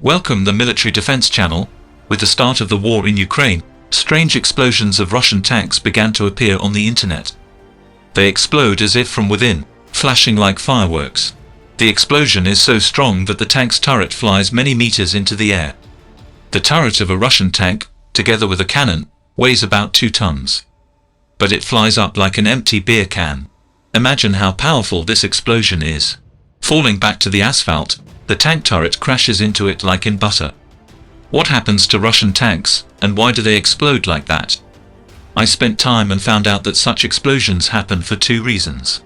Welcome the Military Defense Channel. With the start of the war in Ukraine, strange explosions of Russian tanks began to appear on the internet. They explode as if from within, flashing like fireworks. The explosion is so strong that the tank's turret flies many meters into the air. The turret of a Russian tank, together with a cannon, weighs about 2 tons. But it flies up like an empty beer can. Imagine how powerful this explosion is. Falling back to the asphalt, the tank turret crashes into it like in butter. What happens to Russian tanks, and why do they explode like that? I spent time and found out that such explosions happen for 2 reasons.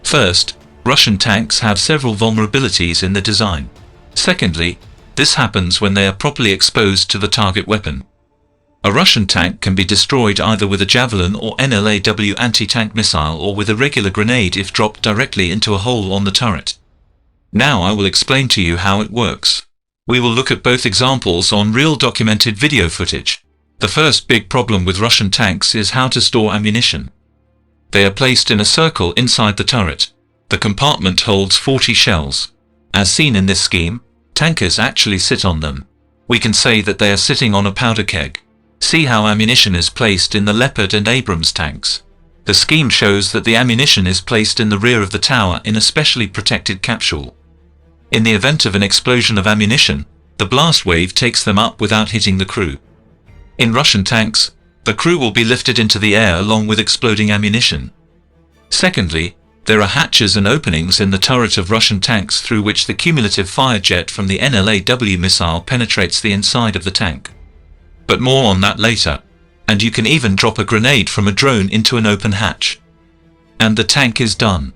First, Russian tanks have several vulnerabilities in the design. Secondly, this happens when they are properly exposed to the target weapon. A Russian tank can be destroyed either with a Javelin or NLAW anti-tank missile or with a regular grenade if dropped directly into a hole on the turret. Now I will explain to you how it works. We will look at both examples on real documented video footage. The first big problem with Russian tanks is how to store ammunition. They are placed in a circle inside the turret. The compartment holds 40 shells. As seen in this scheme, tankers actually sit on them. We can say that they are sitting on a powder keg. See how ammunition is placed in the Leopard and Abrams tanks. The scheme shows that the ammunition is placed in the rear of the tower in a specially protected capsule. In the event of an explosion of ammunition, the blast wave takes them up without hitting the crew. In Russian tanks, the crew will be lifted into the air along with exploding ammunition. Secondly, there are hatches and openings in the turret of Russian tanks through which the cumulative fire jet from the NLAW missile penetrates the inside of the tank. But more on that later. And you can even drop a grenade from a drone into an open hatch. And the tank is done.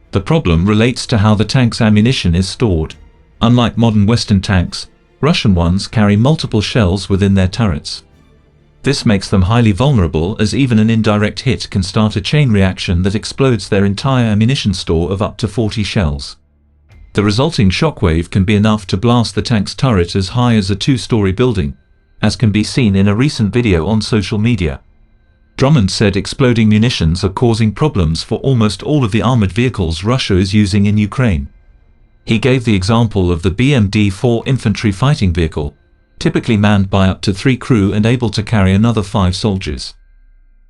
The problem relates to how the tank's ammunition is stored. Unlike modern Western tanks, Russian ones carry multiple shells within their turrets. This makes them highly vulnerable, as even an indirect hit can start a chain reaction that explodes their entire ammunition store of up to 40 shells. The resulting shockwave can be enough to blast the tank's turret as high as a 2-story building, as can be seen in a recent video on social media. Drummond said exploding munitions are causing problems for almost all of the armored vehicles Russia is using in Ukraine. He gave the example of the BMD-4 infantry fighting vehicle, typically manned by up to 3 crew and able to carry another 5 soldiers.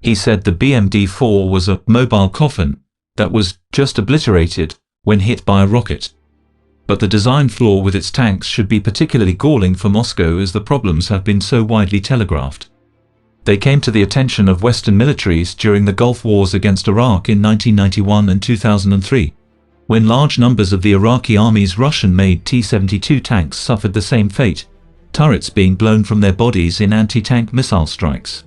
He said the BMD-4 was a mobile coffin that was just obliterated when hit by a rocket. But the design flaw with its tanks should be particularly galling for Moscow, as the problems have been so widely telegraphed. They came to the attention of Western militaries during the Gulf Wars against Iraq in 1991 and 2003, when large numbers of the Iraqi army's Russian-made T-72 tanks suffered the same fate, turrets being blown from their bodies in anti-tank missile strikes.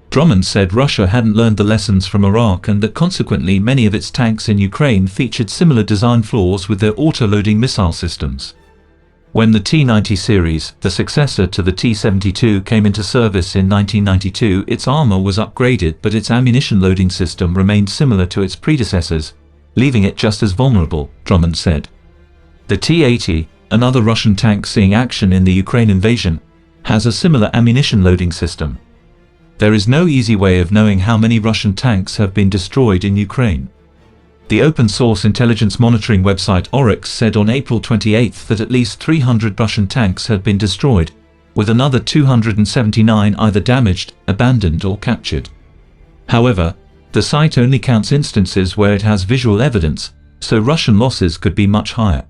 Drummond said Russia hadn't learned the lessons from Iraq and that consequently many of its tanks in Ukraine featured similar design flaws with their auto-loading missile systems. When the T-90 series, the successor to the T-72, came into service in 1992, its armor was upgraded, but its ammunition loading system remained similar to its predecessors, leaving it just as vulnerable, Drummond said. The T-80, another Russian tank seeing action in the Ukraine invasion, has a similar ammunition loading system. There is no easy way of knowing how many Russian tanks have been destroyed in Ukraine. The open-source intelligence monitoring website Oryx said on April 28 that at least 300 Russian tanks had been destroyed, with another 279 either damaged, abandoned or captured. However, the site only counts instances where it has visual evidence, so Russian losses could be much higher.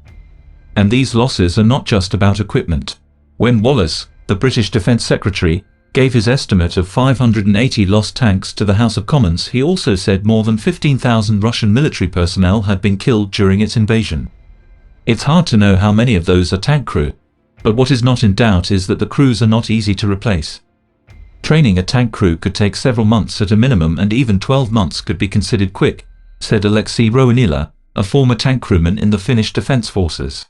And these losses are not just about equipment. When Wallace, the British Defence Secretary, gave his estimate of 580 lost tanks to the House of Commons, he also said more than 15,000 Russian military personnel had been killed during its invasion. It's hard to know how many of those are tank crew, but what is not in doubt is that the crews are not easy to replace. Training a tank crew could take several months at a minimum, and even 12 months could be considered quick, said Alexei Rowanila, a former tank crewman in the Finnish Defence Forces.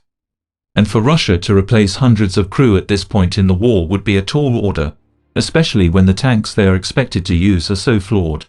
And for Russia to replace hundreds of crew at this point in the war would be a tall order, especially when the tanks they are expected to use are so flawed.